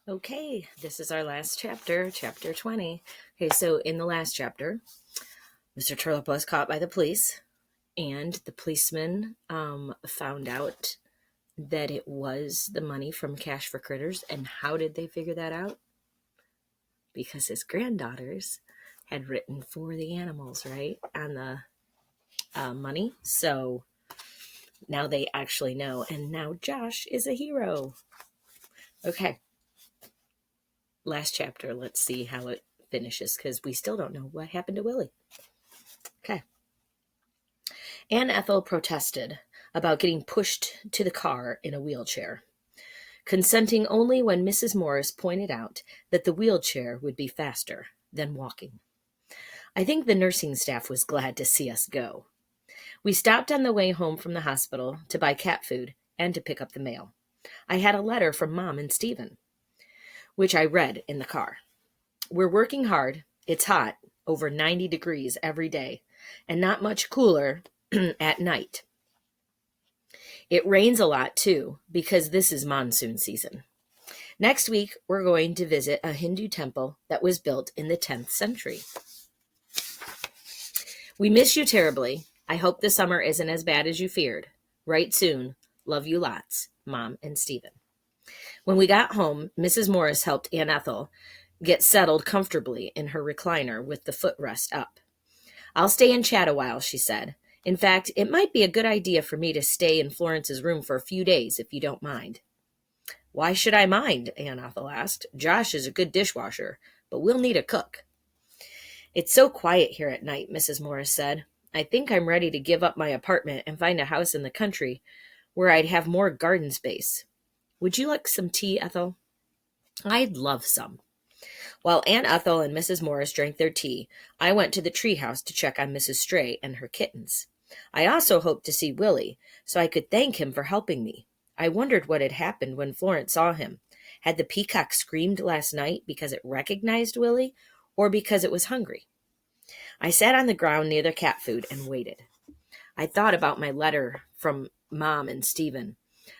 Okay, this is our last chapter, chapter 20. Okay, so in the last chapter, Mr. Turlip was caught by the police, and the policeman found out that it was the money from Cash for Critters. And how did they figure that out? Because his granddaughters had written for the animals, right, on the money. So now they actually know, and now Josh is a hero. Okay. Last chapter, let's see how it finishes, because we still don't know what happened to Willie. Okay. Aunt Ethel protested about getting pushed to the car in a wheelchair, consenting only when Mrs. Morris pointed out that the wheelchair would be faster than walking. I think the nursing staff was glad to see us go. We stopped on the way home from the hospital to buy cat food and to pick up the mail. I had a letter from Mom and Stephen, which I read in the car. We're working hard. It's hot, over 90 degrees every day, and not much cooler at night. It rains a lot, too, because this is monsoon season. Next week, we're going to visit a Hindu temple that was built in the 10th century. We miss you terribly. I hope the summer isn't as bad as you feared. Write soon. Love you lots, Mom and Stephen. When we got home, Mrs. Morris helped Aunt Ethel get settled comfortably in her recliner with the footrest up. I'll stay and chat a while, she said. In fact, it might be a good idea for me to stay in Florence's room for a few days, if you don't mind. Why should I mind? Aunt Ethel asked. Josh is a good dishwasher, but we'll need a cook. It's so quiet here at night, Mrs. Morris said. I think I'm ready to give up my apartment and find a house in the country where I'd have more garden space. Would you like some tea, Ethel? I'd love some. While Aunt Ethel and Mrs. Morris drank their tea, I went to the treehouse to check on Mrs. Stray and her kittens. I also hoped to see Willie, so I could thank him for helping me. I wondered what had happened when Florence saw him. Had the peacock screamed last night because it recognized Willie, or because it was hungry? I sat on the ground near the cat food and waited. I thought about my letter from Mom and Stephen.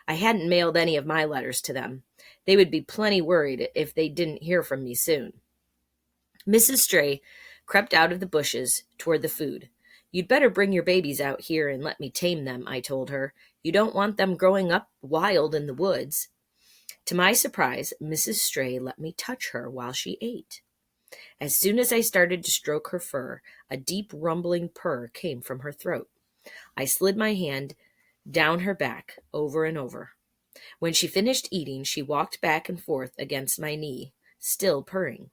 I hadn't mailed any of my letters to them. They would be plenty worried if they didn't hear from me soon. Mrs. Stray crept out of the bushes toward the food. You'd better bring your babies out here and let me tame them, I told her. You don't want them growing up wild in the woods. To my surprise, Mrs. Stray let me touch her while she ate. As soon as I started to stroke her fur, a deep rumbling purr came from her throat. I slid my hand down her back over and over. When she finished eating, she walked back and forth against my knee, still purring.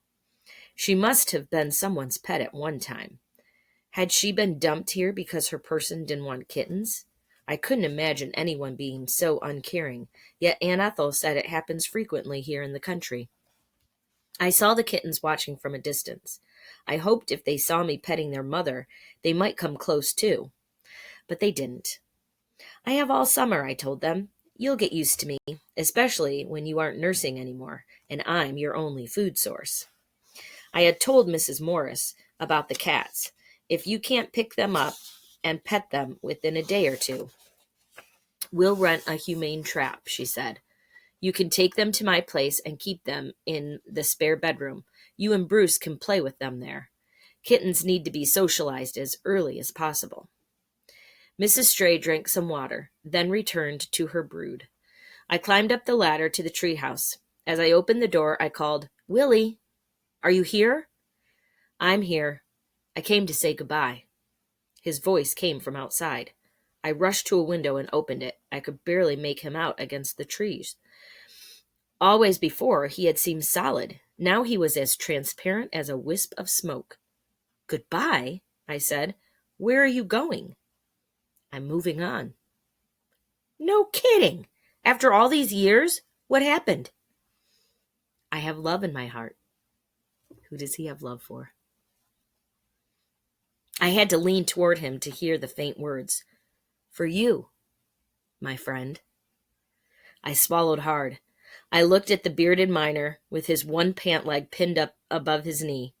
She must have been someone's pet at one time. Had she been dumped here because her person didn't want kittens? I couldn't imagine anyone being so uncaring, yet Aunt Ethel said it happens frequently here in the country. I saw the kittens watching from a distance. I hoped if they saw me petting their mother, they might come close too. But they didn't. I have all summer, I told them. You'll get used to me, especially when you aren't nursing anymore, and I'm your only food source. I had told Mrs. Morris about the cats. If you can't pick them up and pet them within a day or two, we'll rent a humane trap, she said. You can take them to my place and keep them in the spare bedroom. You and Bruce can play with them there. Kittens need to be socialized as early as possible. Mrs. Stray drank some water, then returned to her brood. I climbed up the ladder to the treehouse. As I opened the door, I called, Willie, are you here? I'm here. I came to say goodbye. His voice came from outside. I rushed to a window and opened it. I could barely make him out against the trees. Always before, he had seemed solid. Now he was as transparent as a wisp of smoke. Goodbye, I said. Where are you going? I'm moving on. No kidding. After all these years, what happened? I have love in my heart. Who does he have love for? I had to lean toward him to hear the faint words. For you, my friend. I swallowed hard. I looked at the bearded miner with his one pant leg pinned up above his knee,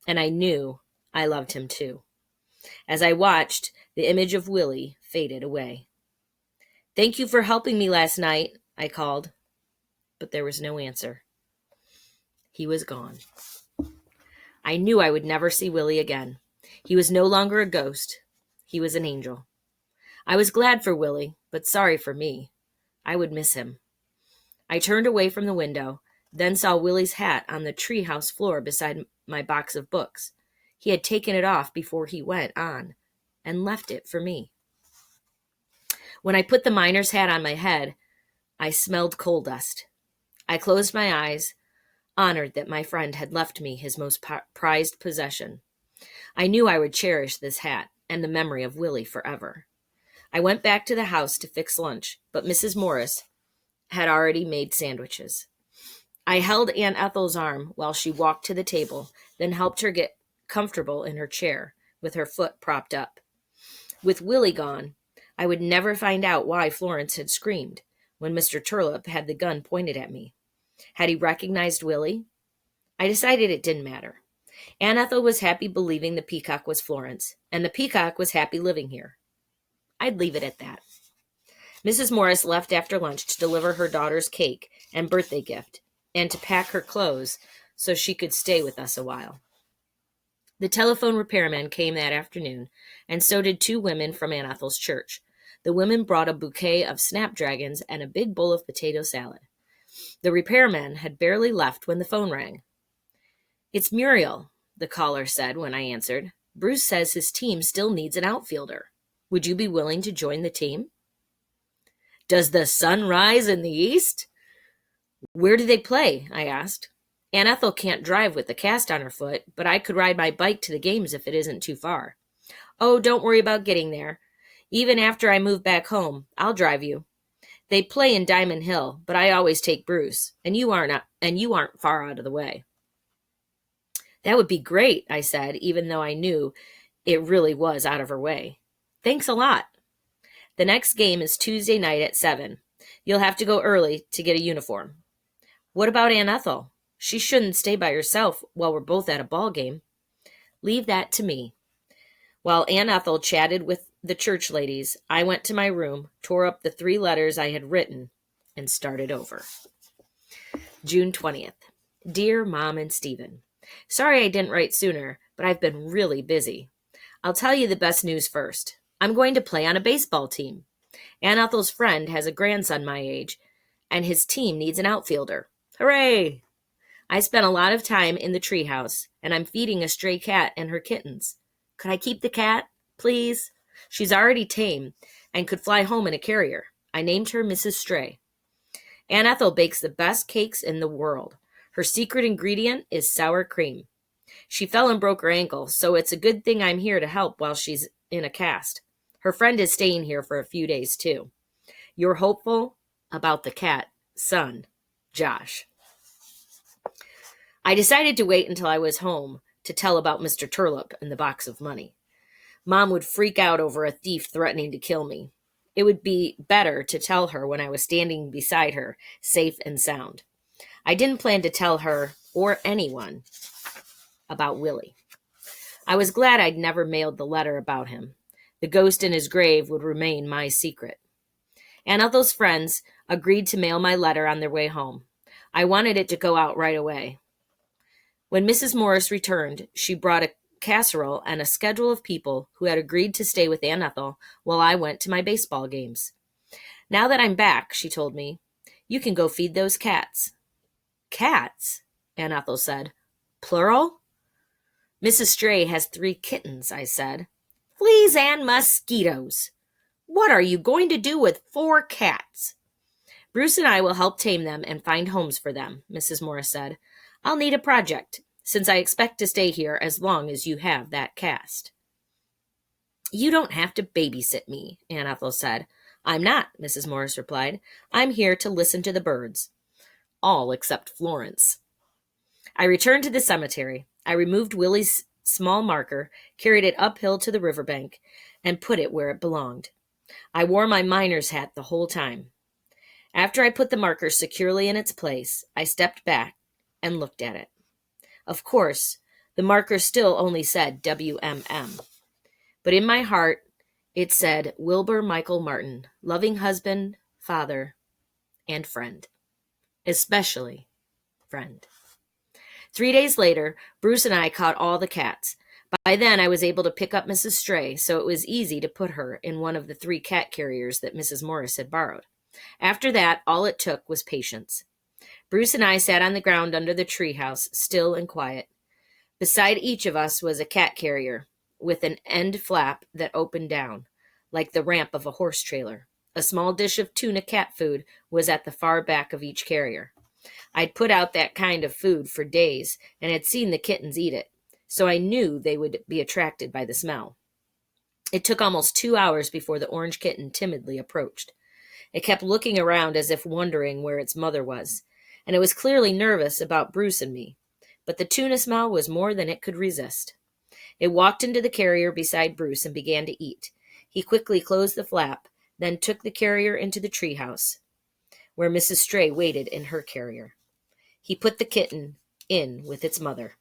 and I knew I loved him too. As I watched, the image of Willie faded away. Thank you for helping me last night, I called, but there was no answer. He was gone. I knew I would never see Willie again. He was no longer a ghost. He was an angel. I was glad for Willie, but sorry for me. I would miss him. I turned away from the window, then saw Willie's hat on the treehouse floor beside my box of books. He had taken it off before he went on and left it for me. When I put the miner's hat on my head, I smelled coal dust. I closed my eyes, honored that my friend had left me his most prized possession. I knew I would cherish this hat and the memory of Willie forever. I went back to the house to fix lunch, but Mrs. Morris had already made sandwiches. I held Aunt Ethel's arm while she walked to the table, then helped her get comfortable in her chair, with her foot propped up. With Willie gone, I would never find out why Florence had screamed when Mr. Turlip had the gun pointed at me. Had he recognized Willie? I decided it didn't matter. Aunt Ethel was happy believing the peacock was Florence, and the peacock was happy living here. I'd leave it at that. Mrs. Morris left after lunch to deliver her daughter's cake and birthday gift, and to pack her clothes so she could stay with us a while. The telephone repairman came that afternoon, and so did two women from Aunt Ethel's church. The women brought a bouquet of snapdragons and a big bowl of potato salad. The repairman had barely left when the phone rang. "It's Muriel," the caller said when I answered. "Bruce says his team still needs an outfielder. Would you be willing to join the team?" "Does the sun rise in the east?" "Where do they play?" I asked. "Aunt Ethel can't drive with the cast on her foot, but I could ride my bike to the games if it isn't too far." "Oh, don't worry about getting there. Even after I move back home, I'll drive you. They play in Diamond Hill, but I always take Bruce, and you aren't far out of the way." "That would be great," I said, even though I knew it really was out of her way. "Thanks a lot. The next game is Tuesday night at 7. You'll have to go early to get a uniform." "What about Aunt Ethel? She shouldn't stay by herself while we're both at a ball game." "Leave that to me." While Aunt Ethel chatted with the church ladies, I went to my room, tore up the 3 letters I had written, and started over. June 20th. Dear Mom and Stephen, sorry I didn't write sooner, but I've been really busy. I'll tell you the best news first. I'm going to play on a baseball team. Aunt Ethel's friend has a grandson my age, and his team needs an outfielder. Hooray! I spent a lot of time in the treehouse, and I'm feeding a stray cat and her kittens. Could I keep the cat, please? She's already tame and could fly home in a carrier. I named her Mrs. Stray. Aunt Ethel bakes the best cakes in the world. Her secret ingredient is sour cream. She fell and broke her ankle, so it's a good thing I'm here to help while she's in a cast. Her friend is staying here for a few days, too. You're hopeful about the cat, son, Josh. I decided to wait until I was home to tell about Mr. Turlip and the box of money. Mom would freak out over a thief threatening to kill me. It would be better to tell her when I was standing beside her, safe and sound. I didn't plan to tell her or anyone about Willie. I was glad I'd never mailed the letter about him. The ghost in his grave would remain my secret. Aunt Ethel's friends agreed to mail my letter on their way home. I wanted it to go out right away. When Mrs. Morris returned, she brought a casserole and a schedule of people who had agreed to stay with Aunt Ethel while I went to my baseball games. "Now that I'm back," she told me, "you can go feed those cats." "Cats?" Aunt Ethel said. "Plural?" "Mrs. Stray has 3 kittens," I said. "Fleas and mosquitoes. What are you going to do with 4 cats?" "Bruce and I will help tame them and find homes for them," Mrs. Morris said. "I'll need a project, since I expect to stay here as long as you have that cast." "You don't have to babysit me," Aunt Ethel said. "I'm not," Mrs. Morris replied. "I'm here to listen to the birds. All except Florence." I returned to the cemetery. I removed Willie's small marker, carried it uphill to the riverbank, and put it where it belonged. I wore my miner's hat the whole time. After I put the marker securely in its place, I stepped back and looked at it. Of course, the marker still only said WMM. But in my heart, it said Wilbur Michael Martin, loving husband, father, and friend. Especially friend. 3 days later, Bruce and I caught all the cats. By then, I was able to pick up Mrs. Stray, so it was easy to put her in one of the 3 cat carriers that Mrs. Morris had borrowed. After that, all it took was patience. Bruce and I sat on the ground under the treehouse, still and quiet. Beside each of us was a cat carrier, with an end flap that opened down, like the ramp of a horse trailer. A small dish of tuna cat food was at the far back of each carrier. I'd put out that kind of food for days and had seen the kittens eat it, so I knew they would be attracted by the smell. It took almost 2 hours before the orange kitten timidly approached. It kept looking around as if wondering where its mother was, and it was clearly nervous about Bruce and me. But the tuna smell was more than it could resist. It walked into the carrier beside Bruce and began to eat. He quickly closed the flap, then took the carrier into the treehouse, where Mrs. Stray waited in her carrier. He put the kitten in with its mother.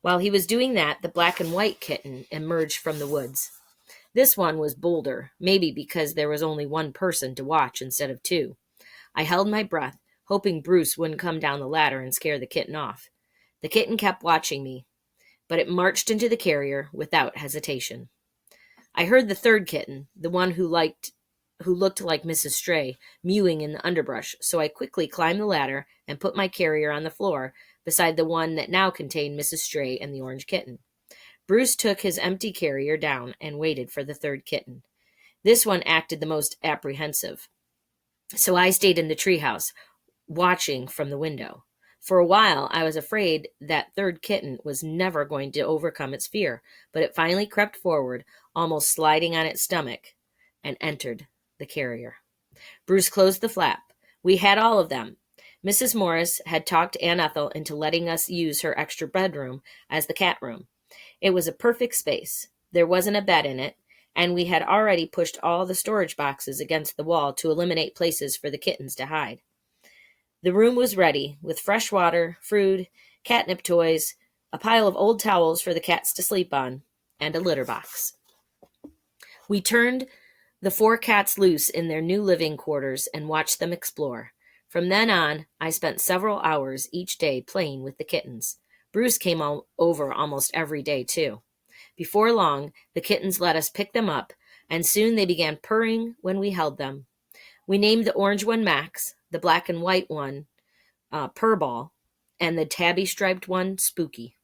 While he was doing that, the black and white kitten emerged from the woods. This one was bolder, maybe because there was only one person to watch instead of 2. I held my breath, hoping Bruce wouldn't come down the ladder and scare the kitten off. The kitten kept watching me, but it marched into the carrier without hesitation. I heard the 3rd kitten, the one who looked like Mrs. Stray, mewing in the underbrush, so I quickly climbed the ladder and put my carrier on the floor beside the one that now contained Mrs. Stray and the orange kitten. Bruce took his empty carrier down and waited for the 3rd kitten. This one acted the most apprehensive, so I stayed in the treehouse, watching from the window. For a while, I was afraid that 3rd kitten was never going to overcome its fear, but it finally crept forward, almost sliding on its stomach, and entered the carrier. Bruce closed the flap. We had all of them. Mrs. Morris had talked Aunt Ethel into letting us use her extra bedroom as the cat room. It was a perfect space. There wasn't a bed in it, and we had already pushed all the storage boxes against the wall to eliminate places for the kittens to hide. The room was ready, with fresh water, food, catnip toys, a pile of old towels for the cats to sleep on, and a litter box. We turned the 4 cats loose in their new living quarters and watched them explore. From then on, I spent several hours each day playing with the kittens. Bruce came over almost every day, too. Before long, the kittens let us pick them up, and soon they began purring when we held them. We named the orange one Max, the black and white one Purball, and the tabby-striped one Spooky.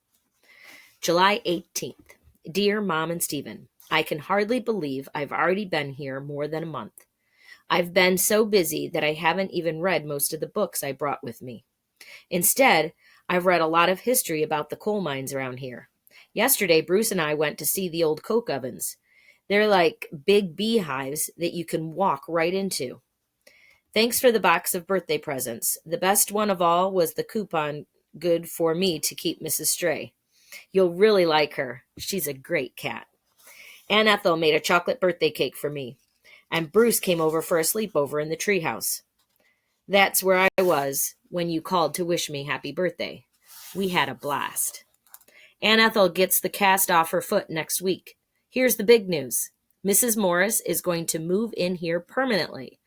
July 18th. Dear Mom and Stephen, I can hardly believe I've already been here more than a month. I've been so busy that I haven't even read most of the books I brought with me. Instead, I've read a lot of history about the coal mines around here. Yesterday, Bruce and I went to see the old coke ovens. They're like big beehives that you can walk right into. Thanks for the box of birthday presents. The best one of all was the coupon good for me to keep Mrs. Stray. You'll really like her. She's a great cat. Aunt Ethel made a chocolate birthday cake for me, and Bruce came over for a sleepover in the treehouse. That's where I was when you called to wish me happy birthday. We had a blast. Aunt Ethel gets the cast off her foot next week. Here's the big news. Mrs. Morris is going to move in here permanently.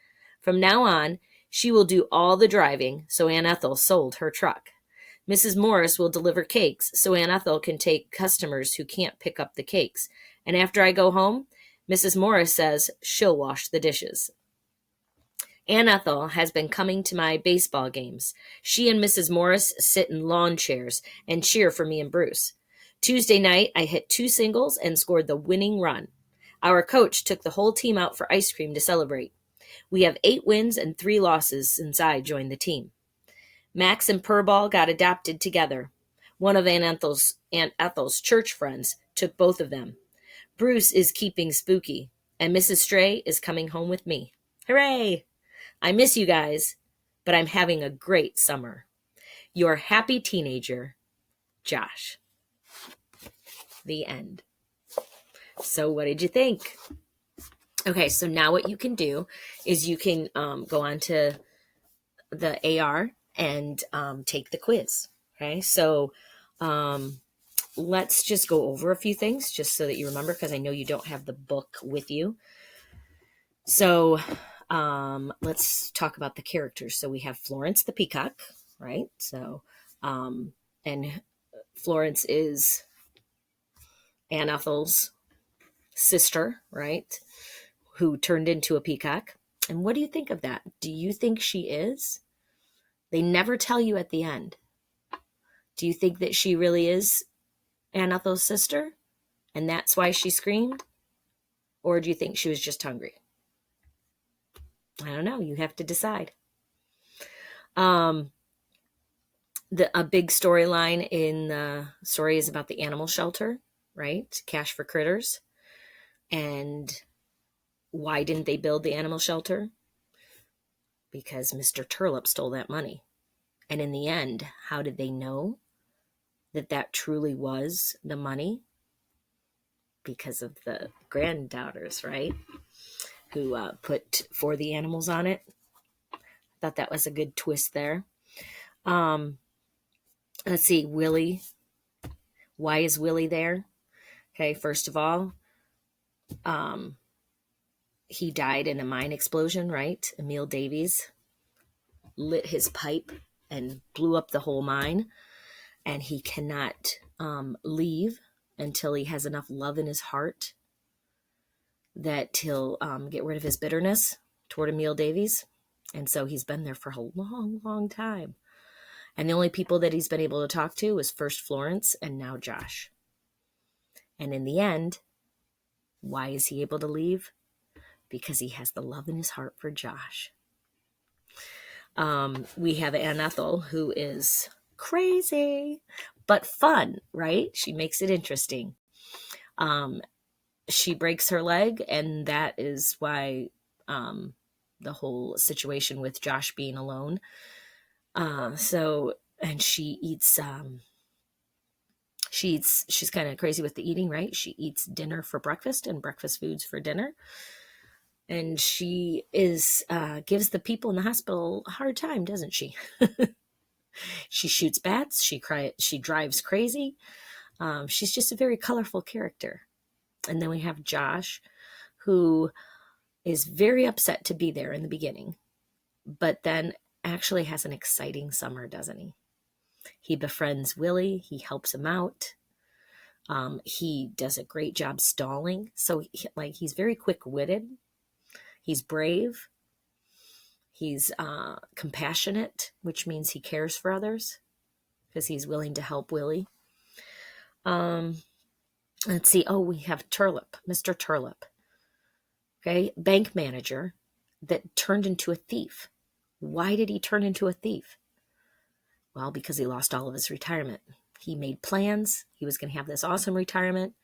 From now on, she will do all the driving, so Aunt Ethel sold her truck. Mrs. Morris will deliver cakes, so Aunt Ethel can take customers who can't pick up the cakes. And after I go home, Mrs. Morris says she'll wash the dishes. Aunt Ethel has been coming to my baseball games. She and Mrs. Morris sit in lawn chairs and cheer for me and Bruce. Tuesday night, I hit 2 singles and scored the winning run. Our coach took the whole team out for ice cream to celebrate. We have 8 wins and 3 losses since I joined the team. Max and Purball got adopted together. One of Aunt Ethel's church friends took both of them. Bruce is keeping Spooky, and Mrs. Stray is coming home with me. Hooray! I miss you guys, but I'm having a great summer. Your happy teenager, Josh. The end. So what did you think? Okay, so now what you can do is you can go on to the AR and take the quiz. Okay, so let's just go over a few things just so that you remember, because I know you don't have the book with you. So let's talk about the characters. So we have Florence the Peacock, right? So And Florence is Aunt Ethel's sister, right? Who turned into a peacock. And what do you think of that? Do you think she is? They never tell you at the end. Do you think that she really is Aunt Ethel's sister? And that's why she screamed? Or do you think she was just hungry? I don't know. You have to decide. A big storyline in the story is about the animal shelter, right? Cash for Critters. And why didn't they build the animal shelter? Because Mr. Turlip stole that money. And in the end, how did they know that that truly was the money? Because of the granddaughters, right? Who put for the animals on it. Thought that was a good twist there. Let's see, Willie. Why is Willie there? Okay, first of all, he died in a mine explosion, right? Emil Davies lit his pipe and blew up the whole mine, and he cannot leave until he has enough love in his heart that he'll get rid of his bitterness toward Emil Davies. And so he's been there for a long, long time. And the only people that he's been able to talk to was first Florence and now Josh. And in the end, why is he able to leave? Because he has the love in his heart for Josh. We have Aunt Ethel, who is crazy, but fun, right? She makes it interesting. She breaks her leg, and that is why the whole situation with Josh being alone. And she eats, she's kind of crazy with the eating, right? She eats dinner for breakfast and breakfast foods for dinner. And she is gives the people in the hospital a hard time, doesn't she? She shoots bats. She drives crazy. She's just a very colorful character. And then we have Josh, who is very upset to be there in the beginning, but then actually has an exciting summer, doesn't he? He befriends Willie. He helps him out. He does a great job stalling. So he's very quick-witted. He's brave. He's compassionate, which means he cares for others because he's willing to help Willie. Let's see. Oh, we have Turlip, Mr. Turlip. Okay, bank manager that turned into a thief. Why did he turn into a thief? Well, because he lost all of his retirement. He made plans. He was going to have this awesome retirement,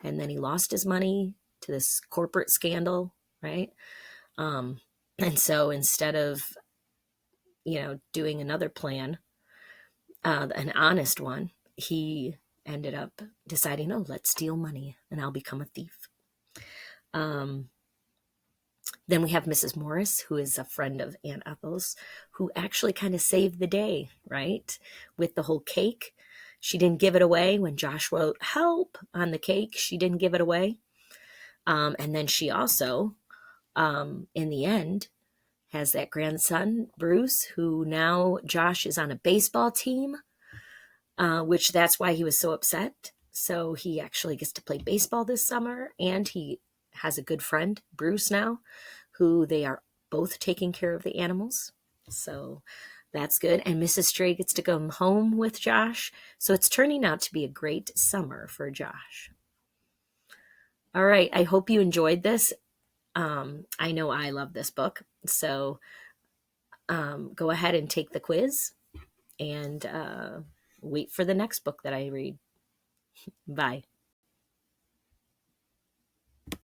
and then he lost his money to this corporate scandal, right? And so instead of, doing another plan, an honest one, he ended up deciding, oh, let's steal money and I'll become a thief. Then we have Mrs. Morris, who is a friend of Aunt Ethel's, who actually kind of saved the day, right? With the whole cake. She didn't give it away when Josh wrote help on the cake. She didn't give it away. And then she also, in the end, has that grandson, Bruce, who now Josh is on a baseball team, which that's why he was so upset. So he actually gets to play baseball this summer, and he has a good friend, Bruce, now, who they are both taking care of the animals. So that's good. And Mrs. Stray gets to go home with Josh. So it's turning out to be a great summer for Josh. All right. I hope you enjoyed this. I know I love this book. So go ahead and take the quiz and wait for the next book that I read. Bye.